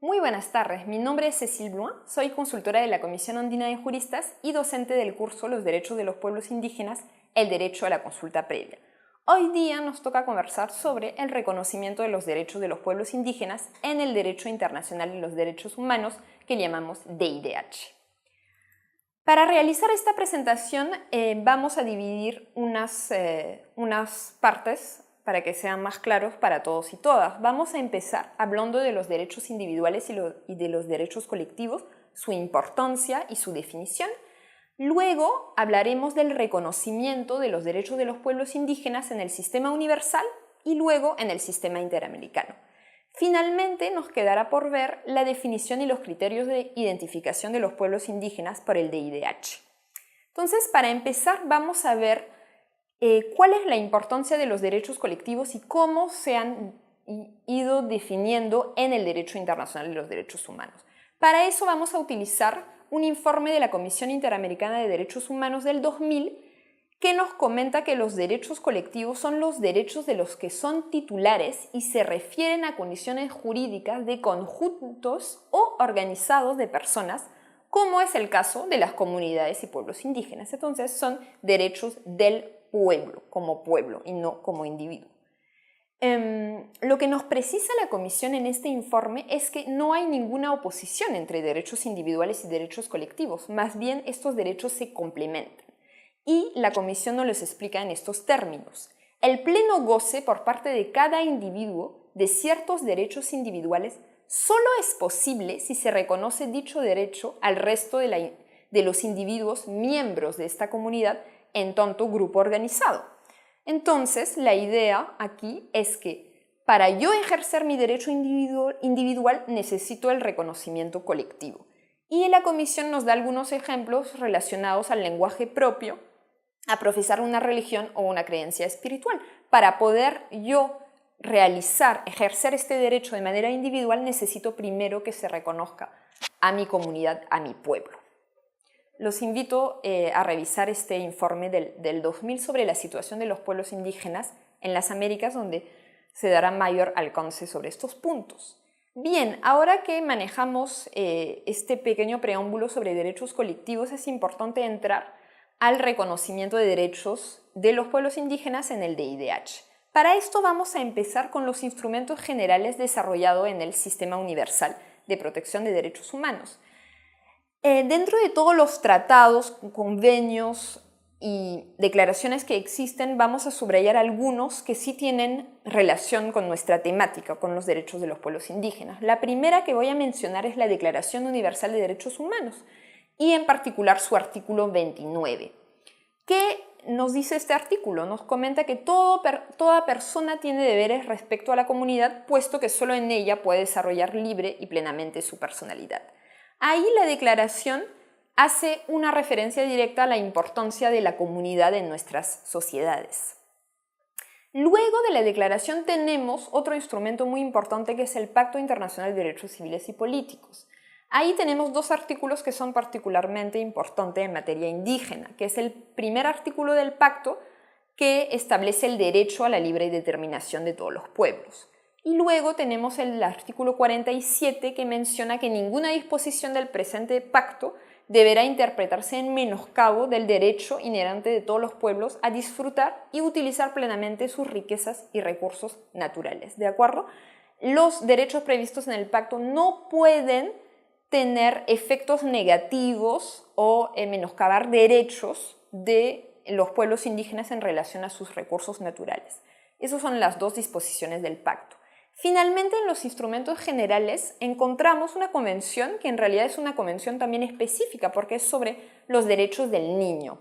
Muy buenas tardes, mi nombre es Cécile Blouin, soy consultora de la Comisión Andina de Juristas y docente del curso Los Derechos de los Pueblos Indígenas, el derecho a la consulta previa. Hoy día nos toca conversar sobre el reconocimiento de los derechos de los pueblos indígenas en el derecho internacional y los derechos humanos que llamamos DIDH. Para realizar esta presentación vamos a dividir unas partes para que sean más claros para todos y todas. Vamos a empezar hablando de los derechos individuales y de los derechos colectivos, su importancia y su definición. Luego hablaremos del reconocimiento de los derechos de los pueblos indígenas en el sistema universal y luego en el sistema interamericano. Finalmente nos quedará por ver la definición y los criterios de identificación de los pueblos indígenas por el DIDH. Entonces, para empezar, vamos a ver cuál es la importancia de los derechos colectivos y cómo se han ido definiendo en el derecho internacional de los derechos humanos. Para eso vamos a utilizar un informe de la Comisión Interamericana de Derechos Humanos del 2000 que nos comenta que los derechos colectivos son los derechos de los que son titulares y se refieren a condiciones jurídicas de conjuntos o organizados de personas, como es el caso de las comunidades y pueblos indígenas. Entonces son derechos del pueblo y no como individuo. Lo que nos precisa la Comisión en este informe es que no hay ninguna oposición entre derechos individuales y derechos colectivos, más bien estos derechos se complementan. Y la Comisión nos los explica en estos términos. El pleno goce por parte de cada individuo de ciertos derechos individuales solo es posible si se reconoce dicho derecho al resto de los individuos miembros de esta comunidad en tanto grupo organizado. Entonces, la idea aquí es que para yo ejercer mi derecho individual necesito el reconocimiento colectivo. Y la Comisión nos da algunos ejemplos relacionados al lenguaje propio, a profesar una religión o una creencia espiritual. Para poder yo ejercer este derecho de manera individual, necesito primero que se reconozca a mi comunidad, a mi pueblo. Los invito a revisar este informe del 2000 sobre la situación de los pueblos indígenas en las Américas, donde se dará mayor alcance sobre estos puntos. Bien, ahora que manejamos este pequeño preámbulo sobre derechos colectivos, es importante entrar al reconocimiento de derechos de los pueblos indígenas en el DIDH. Para esto vamos a empezar con los instrumentos generales desarrollados en el Sistema Universal de Protección de Derechos Humanos. Dentro de todos los tratados, convenios y declaraciones que existen, vamos a subrayar algunos que sí tienen relación con nuestra temática, con los derechos de los pueblos indígenas. La primera que voy a mencionar es la Declaración Universal de Derechos Humanos y en particular su artículo 29. ¿Qué nos dice este artículo? Nos comenta que toda persona tiene deberes respecto a la comunidad, puesto que solo en ella puede desarrollar libre y plenamente su personalidad. Ahí la declaración hace una referencia directa a la importancia de la comunidad en nuestras sociedades. Luego de la declaración tenemos otro instrumento muy importante que es el Pacto Internacional de Derechos Civiles y Políticos. Ahí tenemos dos artículos que son particularmente importantes en materia indígena, que es el primer artículo del pacto que establece el derecho a la libre determinación de todos los pueblos. Y luego tenemos el artículo 47 que menciona que ninguna disposición del presente pacto deberá interpretarse en menoscabo del derecho inherente de todos los pueblos a disfrutar y utilizar plenamente sus riquezas y recursos naturales. ¿De acuerdo? Los derechos previstos en el pacto no pueden tener efectos negativos o menoscabar derechos de los pueblos indígenas en relación a sus recursos naturales. Esas son las dos disposiciones del pacto. Finalmente, en los instrumentos generales encontramos una convención que en realidad es una convención también específica porque es sobre los derechos del niño.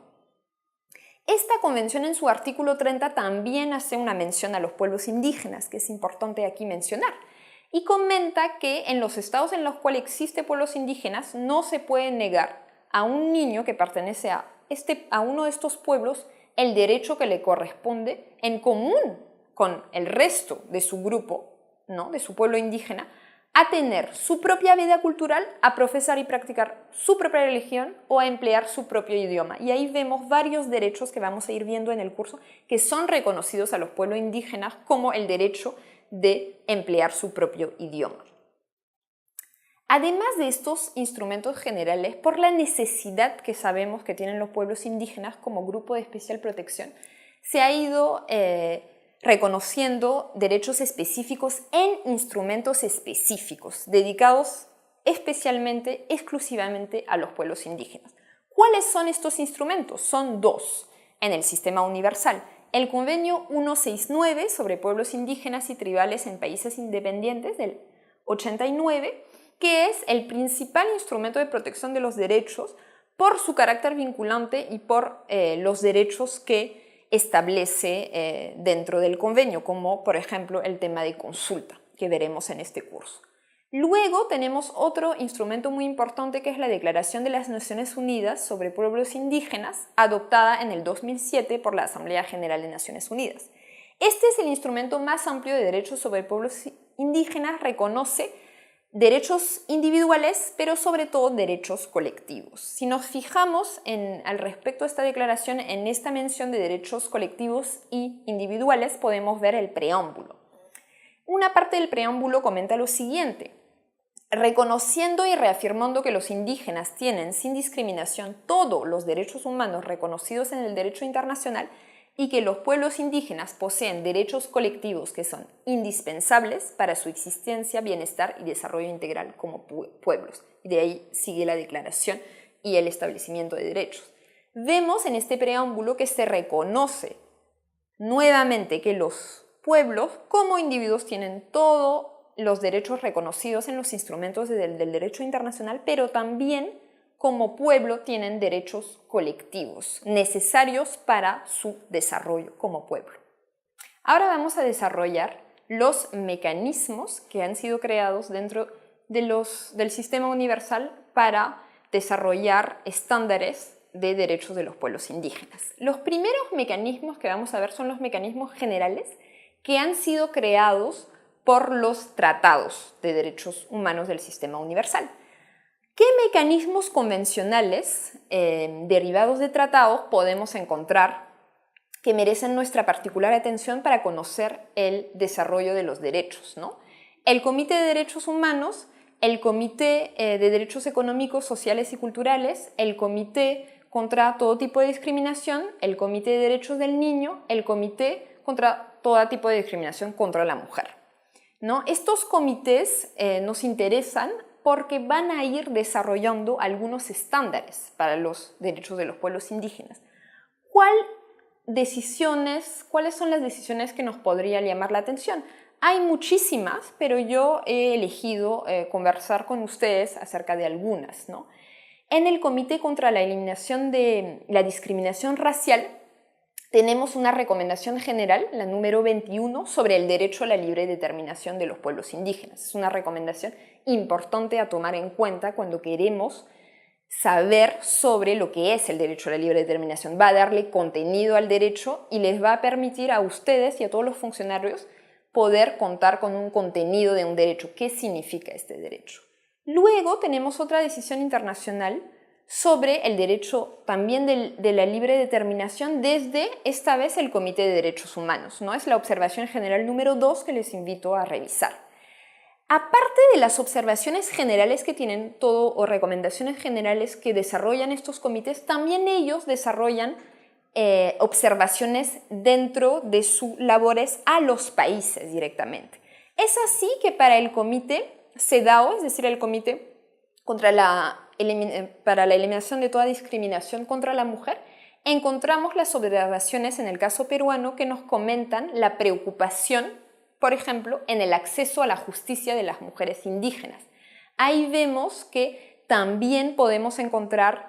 Esta convención en su artículo 30 también hace una mención a los pueblos indígenas, que es importante aquí mencionar, y comenta que en los estados en los cuales existen pueblos indígenas no se puede negar a un niño que pertenece a uno de estos pueblos el derecho que le corresponde en común con el resto de su grupo, ¿no? De su pueblo indígena, a tener su propia vida cultural, a profesar y practicar su propia religión o a emplear su propio idioma. Y ahí vemos varios derechos que vamos a ir viendo en el curso que son reconocidos a los pueblos indígenas como el derecho de emplear su propio idioma. Además de estos instrumentos generales, por la necesidad que sabemos que tienen los pueblos indígenas como grupo de especial protección, se ha ido reconociendo derechos específicos en instrumentos específicos, dedicados especialmente, exclusivamente a los pueblos indígenas. ¿Cuáles son estos instrumentos? Son dos en el sistema universal. El Convenio 169 sobre pueblos indígenas y tribales en países independientes del 89, que es el principal instrumento de protección de los derechos por su carácter vinculante y por los derechos que establece dentro del convenio, como por ejemplo el tema de consulta, que veremos en este curso. Luego tenemos otro instrumento muy importante que es la Declaración de las Naciones Unidas sobre Pueblos Indígenas, adoptada en el 2007 por la Asamblea General de Naciones Unidas. Este es el instrumento más amplio de derechos sobre pueblos indígenas, reconoce derechos individuales, pero sobre todo derechos colectivos. Si nos fijamos al respecto de esta declaración, en esta mención de derechos colectivos y individuales, podemos ver el preámbulo. Una parte del preámbulo comenta lo siguiente: reconociendo y reafirmando que los indígenas tienen sin discriminación todos los derechos humanos reconocidos en el derecho internacional y que los pueblos indígenas poseen derechos colectivos que son indispensables para su existencia, bienestar y desarrollo integral como pueblos. Y de ahí sigue la declaración y el establecimiento de derechos. Vemos en este preámbulo que se reconoce nuevamente que los pueblos como individuos tienen todos los derechos reconocidos en los instrumentos del derecho internacional, pero también como pueblo tienen derechos colectivos necesarios para su desarrollo como pueblo. Ahora vamos a desarrollar los mecanismos que han sido creados dentro del sistema universal para desarrollar estándares de derechos de los pueblos indígenas. Los primeros mecanismos que vamos a ver son los mecanismos generales que han sido creados por los tratados de derechos humanos del sistema universal. ¿Qué mecanismos convencionales derivados de tratados podemos encontrar que merecen nuestra particular atención para conocer el desarrollo de los derechos, ¿no? El Comité de Derechos Humanos, el Comité de Derechos Económicos, Sociales y Culturales, el Comité contra todo tipo de discriminación, el Comité de Derechos del Niño, el Comité contra todo tipo de discriminación contra la mujer, ¿no? Estos comités nos interesan porque van a ir desarrollando algunos estándares para los derechos de los pueblos indígenas. ¿Cuáles son las decisiones que nos podrían llamar la atención? Hay muchísimas, pero yo he elegido conversar con ustedes acerca de algunas, ¿no? En el Comité contra la Eliminación de la Discriminación Racial tenemos una recomendación general, la número 21, sobre el derecho a la libre determinación de los pueblos indígenas. Es una recomendación importante a tomar en cuenta cuando queremos saber sobre lo que es el derecho a la libre determinación. Va a darle contenido al derecho y les va a permitir a ustedes y a todos los funcionarios poder contar con un contenido de un derecho. ¿Qué significa este derecho? Luego tenemos otra decisión internacional sobre el derecho también de la libre determinación desde, esta vez, el Comité de Derechos Humanos, ¿no? Es la observación general número 2 que les invito a revisar. Aparte de las observaciones generales que tienen todo o recomendaciones generales que desarrollan estos comités, también ellos desarrollan observaciones dentro de sus labores a los países directamente. Es así que para el Comité CEDAW, es decir, el Comité para la eliminación de toda discriminación contra la mujer, encontramos las observaciones en el caso peruano que nos comentan la preocupación, por ejemplo, en el acceso a la justicia de las mujeres indígenas. Ahí vemos que también podemos encontrar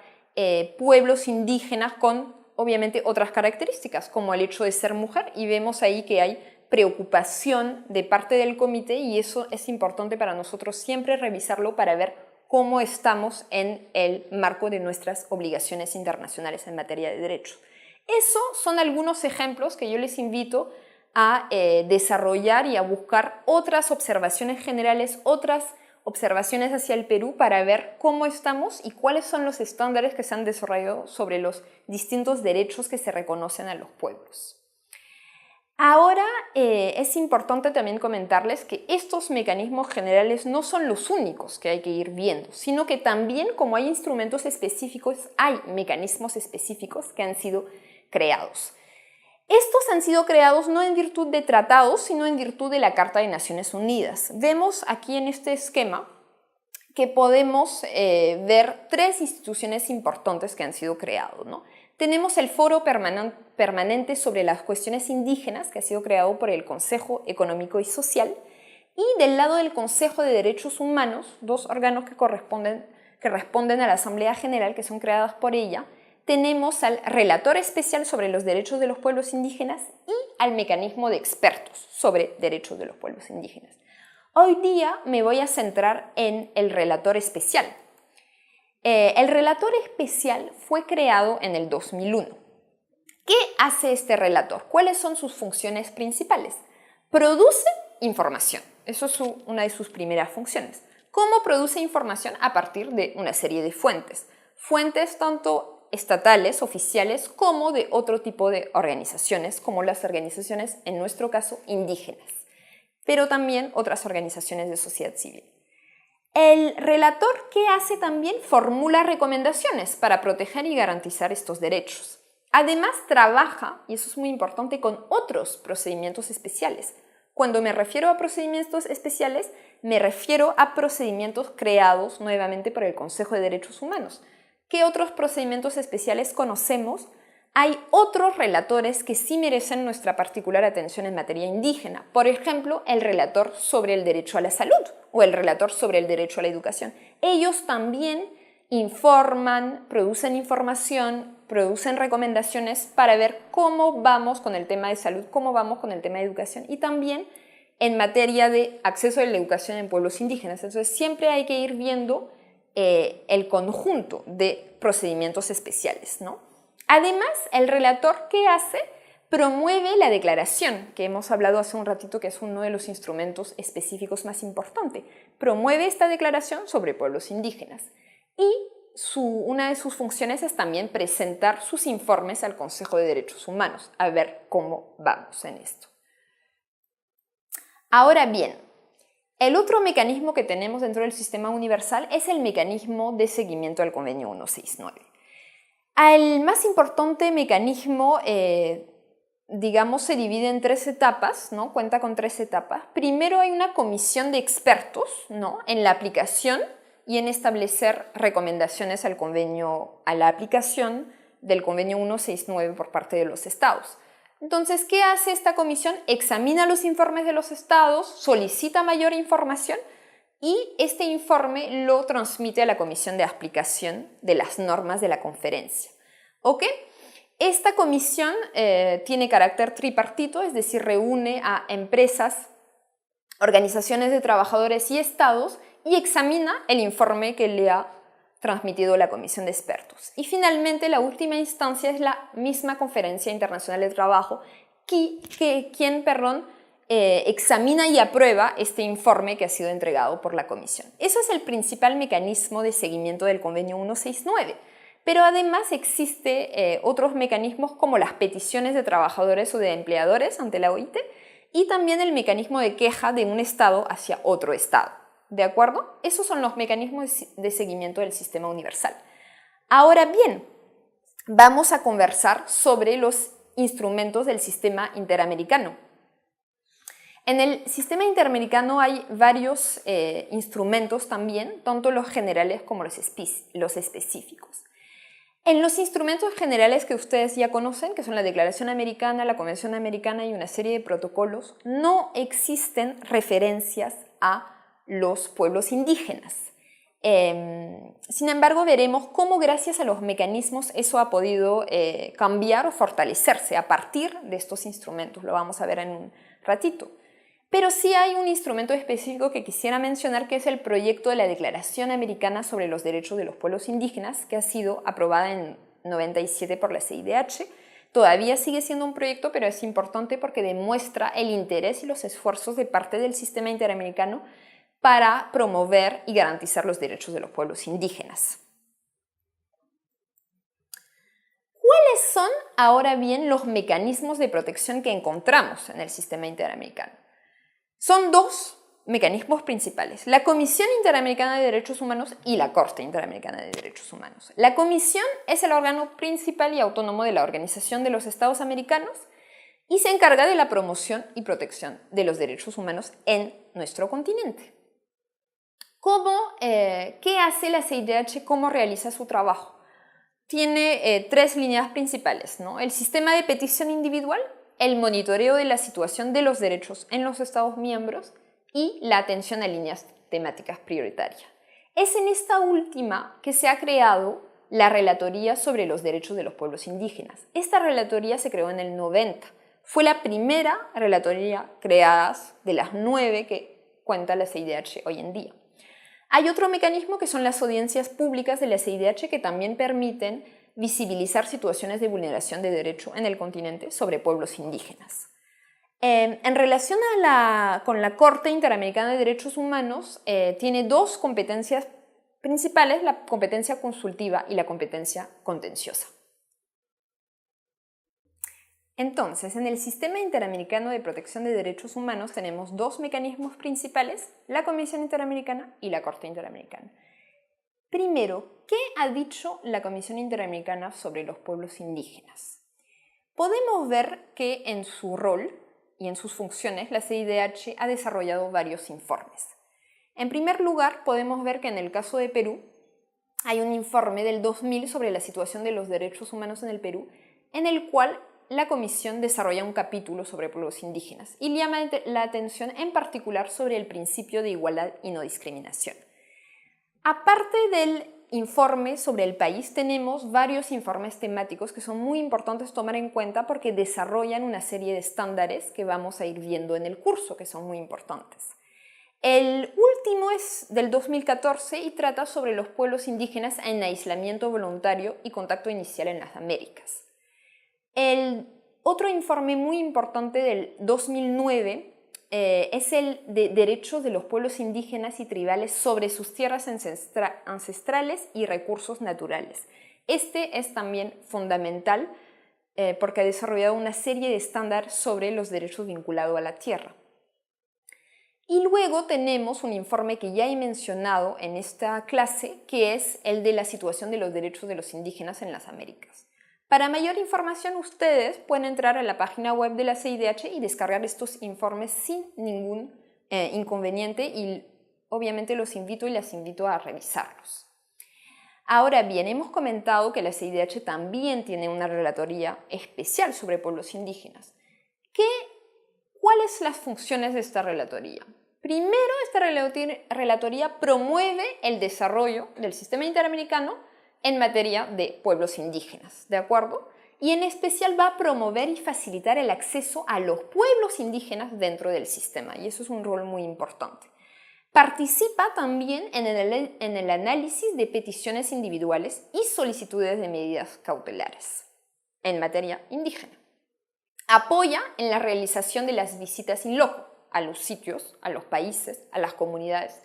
pueblos indígenas con, obviamente, otras características, como el hecho de ser mujer, y vemos ahí que hay preocupación de parte del comité y eso es importante para nosotros siempre revisarlo para ver cómo estamos en el marco de nuestras obligaciones internacionales en materia de derechos. Esos son algunos ejemplos que yo les invito a desarrollar y a buscar otras observaciones generales, otras observaciones hacia el Perú para ver cómo estamos y cuáles son los estándares que se han desarrollado sobre los distintos derechos que se reconocen a los pueblos. Ahora es importante también comentarles que estos mecanismos generales no son los únicos que hay que ir viendo, sino que también, como hay instrumentos específicos, hay mecanismos específicos que han sido creados. Estos han sido creados no en virtud de tratados, sino en virtud de la Carta de Naciones Unidas. Vemos aquí en este esquema que podemos ver tres instituciones importantes que han sido creadas, ¿no? Tenemos el Foro Permanente sobre las Cuestiones Indígenas, que ha sido creado por el Consejo Económico y Social, y del lado del Consejo de Derechos Humanos, dos órganos que responden a la Asamblea General, que son creadas por ella, tenemos al Relator Especial sobre los Derechos de los Pueblos Indígenas y al Mecanismo de Expertos sobre Derechos de los Pueblos Indígenas. Hoy día me voy a centrar en el Relator Especial. El Relator Especial fue creado en el 2001. ¿Qué hace este relator? ¿Cuáles son sus funciones principales? Produce información. Eso es una de sus primeras funciones. ¿Cómo produce información? A partir de una serie de fuentes. Fuentes tanto estatales, oficiales, como de otro tipo de organizaciones, como las organizaciones, en nuestro caso, indígenas, pero también otras organizaciones de sociedad civil. El relator, ¿qué hace también? Formula recomendaciones para proteger y garantizar estos derechos. Además, trabaja, y eso es muy importante, con otros procedimientos especiales. Cuando me refiero a procedimientos especiales, me refiero a procedimientos creados nuevamente por el Consejo de Derechos Humanos. ¿Qué otros procedimientos especiales conocemos? Hay otros relatores que sí merecen nuestra particular atención en materia indígena. Por ejemplo, el relator sobre el derecho a la salud o el relator sobre el derecho a la educación. Ellos también informan, producen información, producen recomendaciones para ver cómo vamos con el tema de salud, cómo vamos con el tema de educación y también en materia de acceso a la educación en pueblos indígenas. Entonces siempre hay que ir viendo el conjunto de procedimientos especiales, ¿no? Además, el relator, ¿qué hace? Promueve la declaración, que hemos hablado hace un ratito que es uno de los instrumentos específicos más importantes. Promueve esta declaración sobre pueblos indígenas. Y una de sus funciones es también presentar sus informes al Consejo de Derechos Humanos, a ver cómo vamos en esto. Ahora bien, el otro mecanismo que tenemos dentro del sistema universal es el mecanismo de seguimiento al Convenio 169. El más importante mecanismo, digamos, se divide en tres etapas, ¿no? Cuenta con tres etapas. Primero hay una comisión de expertos, ¿no? En la aplicación y en establecer recomendaciones al convenio, a la aplicación del Convenio 169 por parte de los estados. Entonces, ¿qué hace esta comisión? Examina los informes de los estados, solicita mayor información y este informe lo transmite a la comisión de aplicación de las normas de la conferencia. ¿Ok? Esta comisión tiene carácter tripartito, es decir, reúne a empresas, organizaciones de trabajadores y estados y examina el informe que le ha transmitido la comisión de expertos. Y finalmente, la última instancia es la misma Conferencia Internacional de Trabajo, quien examina y aprueba este informe que ha sido entregado por la comisión. Eso es el principal mecanismo de seguimiento del Convenio 169. Pero además existe otros mecanismos como las peticiones de trabajadores o de empleadores ante la OIT y también el mecanismo de queja de un estado hacia otro estado. ¿De acuerdo? Esos son los mecanismos de seguimiento del sistema universal. Ahora bien, vamos a conversar sobre los instrumentos del sistema interamericano. En el sistema interamericano hay varios instrumentos también, tanto los generales como los específicos. En los instrumentos generales que ustedes ya conocen, que son la Declaración Americana, la Convención Americana y una serie de protocolos, no existen referencias a los pueblos indígenas. Sin embargo, veremos cómo gracias a los mecanismos eso ha podido cambiar o fortalecerse a partir de estos instrumentos. Lo vamos a ver en un ratito. Pero sí hay un instrumento específico que quisiera mencionar, que es el proyecto de la Declaración Americana sobre los Derechos de los Pueblos Indígenas, que ha sido aprobada en 97 por la CIDH. Todavía sigue siendo un proyecto, pero es importante porque demuestra el interés y los esfuerzos de parte del sistema interamericano para promover y garantizar los derechos de los pueblos indígenas. ¿Cuáles son ahora bien los mecanismos de protección que encontramos en el sistema interamericano? Son dos mecanismos principales: la Comisión Interamericana de Derechos Humanos y la Corte Interamericana de Derechos Humanos. La Comisión es el órgano principal y autónomo de la Organización de los Estados Americanos y se encarga de la promoción y protección de los derechos humanos en nuestro continente. ¿Qué hace la CIDH? ¿Cómo realiza su trabajo? Tiene tres líneas principales, ¿no? El sistema de petición individual, el monitoreo de la situación de los derechos en los Estados miembros y la atención a líneas temáticas prioritarias. Es en esta última que se ha creado la Relatoría sobre los Derechos de los Pueblos Indígenas. Esta relatoría se creó en el 90. Fue la primera relatoría creada de las 9 que cuenta la CIDH hoy en día. Hay otro mecanismo que son las audiencias públicas de la CIDH que también permiten visibilizar situaciones de vulneración de derecho en el continente sobre pueblos indígenas. En relación con la Corte Interamericana de Derechos Humanos, tiene dos competencias principales: la competencia consultiva y la competencia contenciosa. Entonces, en el Sistema Interamericano de Protección de Derechos Humanos tenemos dos mecanismos principales: la Comisión Interamericana y la Corte Interamericana. Primero, ¿qué ha dicho la Comisión Interamericana sobre los pueblos indígenas? Podemos ver que en su rol y en sus funciones la CIDH ha desarrollado varios informes. En primer lugar, podemos ver que en el caso de Perú hay un informe del 2000 sobre la situación de los derechos humanos en el Perú, en el cual la Comisión desarrolla un capítulo sobre pueblos indígenas y llama la atención en particular sobre el principio de igualdad y no discriminación. Aparte del informe sobre el país, tenemos varios informes temáticos que son muy importantes tomar en cuenta porque desarrollan una serie de estándares que vamos a ir viendo en el curso, que son muy importantes. El último es del 2014 y trata sobre los pueblos indígenas en aislamiento voluntario y contacto inicial en las Américas. El otro informe muy importante del 2009 es el de derechos de los pueblos indígenas y tribales sobre sus tierras ancestrales y recursos naturales. Este es también fundamental porque ha desarrollado una serie de estándares sobre los derechos vinculados a la tierra. Y luego tenemos un informe que ya he mencionado en esta clase, que es el de la situación de los derechos de los indígenas en las Américas. Para mayor información, ustedes pueden entrar a la página web de la CIDH y descargar estos informes sin ningún inconveniente y obviamente los invito y las invito a revisarlos. Ahora bien, hemos comentado que la CIDH también tiene una relatoría especial sobre pueblos indígenas. ¿Cuáles son las funciones de esta relatoría? Primero, esta relatoría promueve el desarrollo del sistema interamericano en materia de pueblos indígenas, ¿de acuerdo? Y en especial va a promover y facilitar el acceso a los pueblos indígenas dentro del sistema, y eso es un rol muy importante. Participa también en el análisis de peticiones individuales y solicitudes de medidas cautelares en materia indígena. Apoya en la realización de las visitas in loco a los sitios, a los países, a las comunidades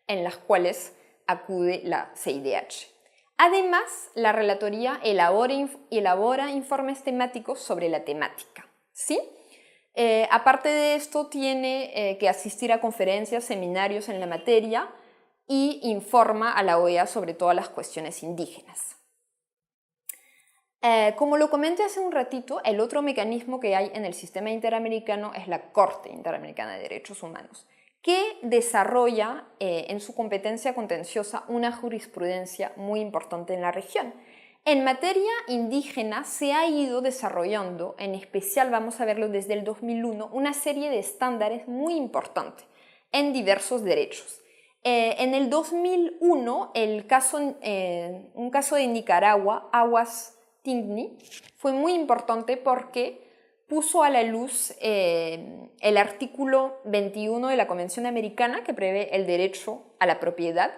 en las cuales acude la CIDH. Además, la relatoría elabora informes temáticos sobre la temática, ¿sí? Aparte de esto, tiene que asistir a conferencias, seminarios en la materia y informa a la OEA sobre todas las cuestiones indígenas. Como lo comenté hace un ratito, el otro mecanismo que hay en el sistema interamericano es la Corte Interamericana de Derechos Humanos, que desarrolla en su competencia contenciosa una jurisprudencia muy importante en la región. En materia indígena se ha ido desarrollando, en especial vamos a verlo desde el 2001, una serie de estándares muy importantes en diversos derechos. En el 2001, un caso de Nicaragua, Aguas Tingni, fue muy importante porque puso a la luz el artículo 21 de la Convención Americana que prevé el derecho a la propiedad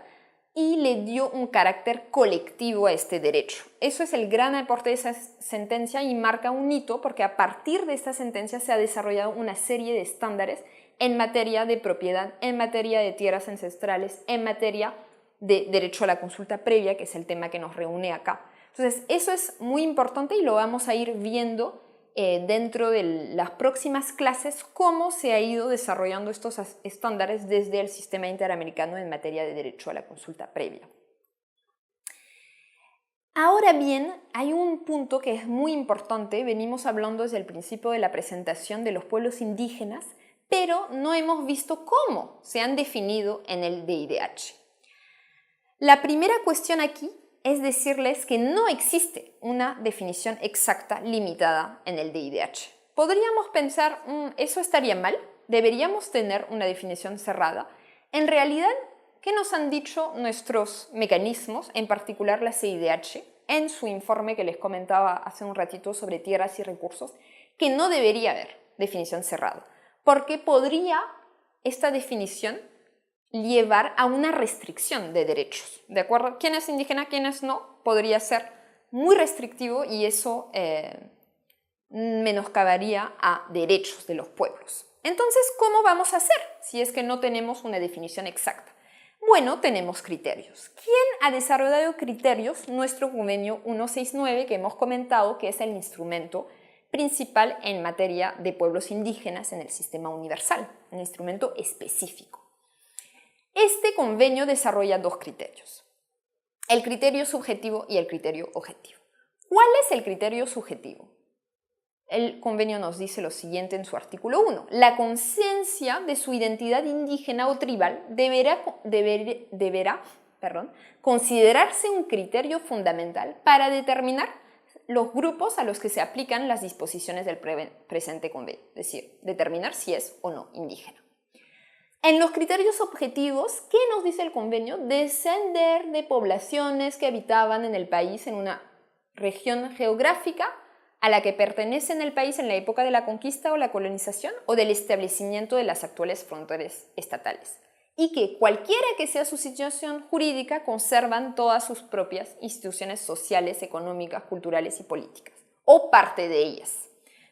y le dio un carácter colectivo a este derecho. Eso es el gran aporte de esa sentencia y marca un hito porque a partir de esta sentencia se ha desarrollado una serie de estándares en materia de propiedad, en materia de tierras ancestrales, en materia de derecho a la consulta previa, que es el tema que nos reúne acá, Entonces, eso es muy importante y lo vamos a ir viendo dentro de las próximas clases, cómo se ha ido desarrollando estos estándares desde el sistema interamericano en materia de derecho a la consulta previa. Ahora bien, hay un punto que es muy importante. Venimos hablando desde el principio de la presentación de los pueblos indígenas, pero no hemos visto cómo se han definido en el DIDH. La primera cuestión aquí es decirles que no existe una definición exacta limitada en el DIDH. Podríamos pensar, ¿eso estaría mal? ¿Deberíamos tener una definición cerrada? En realidad, ¿qué nos han dicho nuestros mecanismos, en particular la CIDH, en su informe que les comentaba hace un ratito sobre tierras y recursos? Que no debería haber definición cerrada, porque podría esta definición llevar a una restricción de derechos, ¿de acuerdo? ¿Quién es indígena, quién es no? Podría ser muy restrictivo y eso menoscabaría a derechos de los pueblos. Entonces, ¿cómo vamos a hacer si es que no tenemos una definición exacta? Bueno, tenemos criterios. ¿Quién ha desarrollado criterios? Nuestro convenio 169 que hemos comentado, que es el instrumento principal en materia de pueblos indígenas en el sistema universal, un instrumento específico. Este convenio desarrolla dos criterios, el criterio subjetivo y el criterio objetivo. ¿Cuál es el criterio subjetivo? El convenio nos dice lo siguiente en su artículo 1. La conciencia de su identidad indígena o tribal deberá considerarse un criterio fundamental para determinar los grupos a los que se aplican las disposiciones del presente convenio, es decir, determinar si es o no indígena. En los criterios objetivos, ¿qué nos dice el convenio? Descender de poblaciones que habitaban en el país en una región geográfica a la que pertenece en el país en la época de la conquista o la colonización o del establecimiento de las actuales fronteras estatales, y que cualquiera que sea su situación jurídica conservan todas sus propias instituciones sociales, económicas, culturales y políticas, o parte de ellas.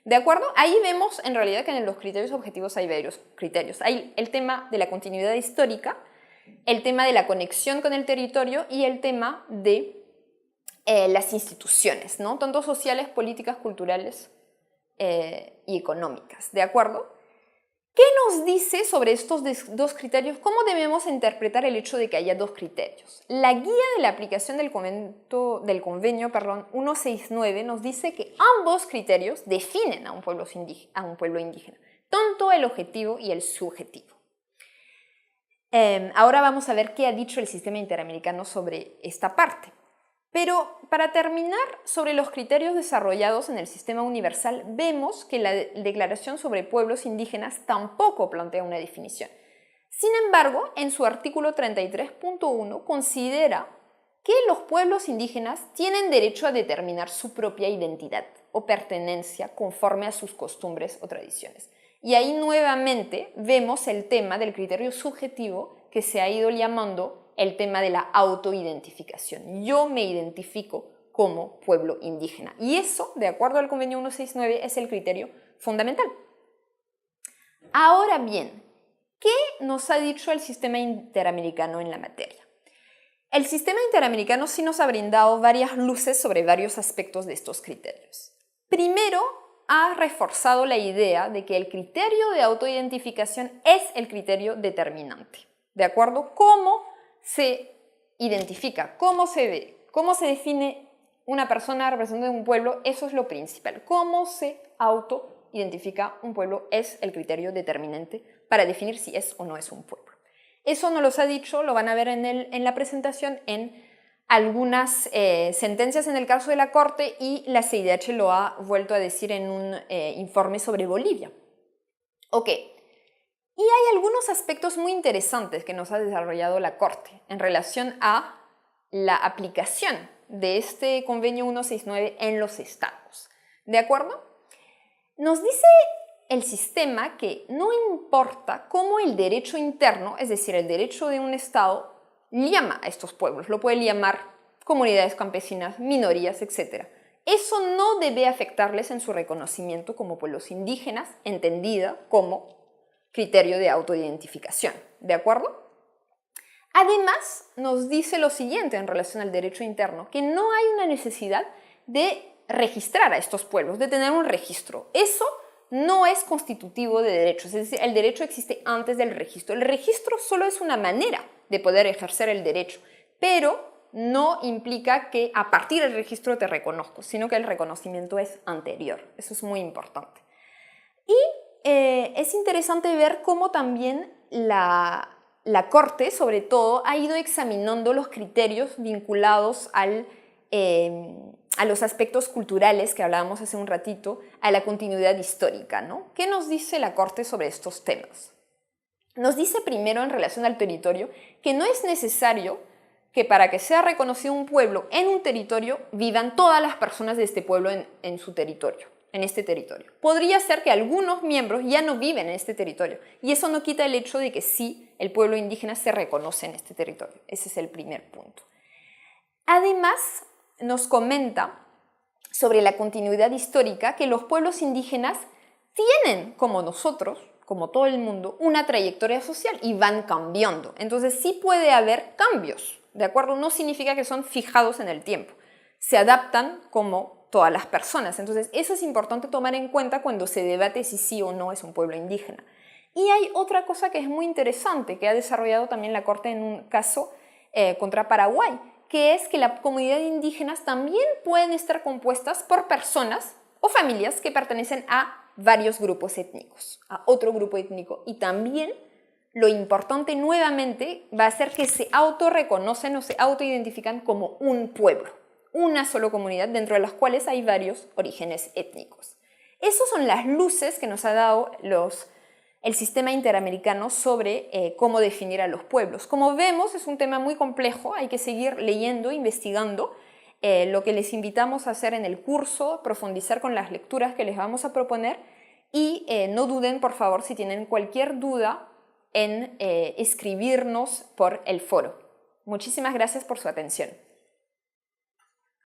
¿De acuerdo? Ahí vemos en realidad que en los criterios objetivos hay varios criterios. Hay el tema de la continuidad histórica, el tema de la conexión con el territorio y el tema de las instituciones, ¿no? Tanto sociales, políticas, culturales y económicas. ¿De acuerdo? ¿Qué nos dice sobre estos dos criterios? ¿Cómo debemos interpretar el hecho de que haya dos criterios? La guía de la aplicación del convenio 169 nos dice que ambos criterios definen a un pueblo indígena, tanto el objetivo y el subjetivo. Ahora vamos a ver qué ha dicho el sistema interamericano sobre esta parte. Pero para terminar, sobre los criterios desarrollados en el sistema universal, vemos que la Declaración sobre Pueblos Indígenas tampoco plantea una definición. Sin embargo, en su artículo 33.1 considera que los pueblos indígenas tienen derecho a determinar su propia identidad o pertenencia conforme a sus costumbres o tradiciones. Y ahí nuevamente vemos el tema del criterio subjetivo que se ha ido llamando el tema de la autoidentificación. Yo me identifico como pueblo indígena. Y eso, de acuerdo al convenio 169, es el criterio fundamental. Ahora bien, ¿qué nos ha dicho el sistema interamericano en la materia? El sistema interamericano sí nos ha brindado varias luces sobre varios aspectos de estos criterios. Primero, ha reforzado la idea de que el criterio de autoidentificación es el criterio determinante. ¿De acuerdo? ¿Cómo se identifica? ¿Cómo se ve? ¿Cómo se define una persona representante de un pueblo? Eso es lo principal. ¿Cómo se autoidentifica un pueblo? Es el criterio determinante para definir si es o no es un pueblo. Eso nos lo ha dicho, lo van a ver en la presentación, en algunas sentencias en el caso de la Corte, y la CIDH lo ha vuelto a decir en un informe sobre Bolivia. Ok. Y hay algunos aspectos muy interesantes que nos ha desarrollado la Corte en relación a la aplicación de este convenio 169 en los estados. ¿De acuerdo? Nos dice el sistema que no importa cómo el derecho interno, es decir, el derecho de un estado, llama a estos pueblos. Lo puede llamar comunidades campesinas, minorías, etc. Eso no debe afectarles en su reconocimiento como pueblos indígenas, entendida como criterio de autoidentificación, ¿de acuerdo? Además, nos dice lo siguiente en relación al derecho interno, que no hay una necesidad de registrar a estos pueblos, de tener un registro. Eso no es constitutivo de derechos, es decir, el derecho existe antes del registro. El registro solo es una manera de poder ejercer el derecho, pero no implica que a partir del registro te reconozco, sino que el reconocimiento es anterior. Eso es muy importante. Y es interesante ver cómo también la Corte, sobre todo, ha ido examinando los criterios vinculados a los aspectos culturales que hablábamos hace un ratito, a la continuidad histórica, ¿no? ¿Qué nos dice la Corte sobre estos temas? Nos dice primero en relación al territorio que no es necesario que para que sea reconocido un pueblo en un territorio vivan todas las personas de este pueblo en su territorio, en este territorio. Podría ser que algunos miembros ya no viven en este territorio y eso no quita el hecho de que sí, el pueblo indígena se reconoce en este territorio. Ese es el primer punto. Además, nos comenta sobre la continuidad histórica que los pueblos indígenas tienen, como nosotros, como todo el mundo, una trayectoria social y van cambiando. Entonces sí puede haber cambios, ¿de acuerdo? No significa que son fijados en el tiempo. Se adaptan como todas las personas. Entonces eso es importante tomar en cuenta cuando se debate si sí o no es un pueblo indígena. Y hay otra cosa que es muy interesante, que ha desarrollado también la Corte en un caso contra Paraguay, que es que las comunidades indígenas también pueden estar compuestas por personas o familias que pertenecen a varios grupos étnicos, a otro grupo étnico. Y también lo importante nuevamente va a ser que se autorreconocen o se autoidentifican como un pueblo, una sola comunidad dentro de las cuales hay varios orígenes étnicos. Esas son las luces que nos ha dado el sistema interamericano sobre cómo definir a los pueblos. Como vemos, es un tema muy complejo, hay que seguir leyendo, investigando. Lo que les invitamos a hacer en el curso, profundizar con las lecturas que les vamos a proponer y no duden, por favor, si tienen cualquier duda en escribirnos por el foro. Muchísimas gracias por su atención.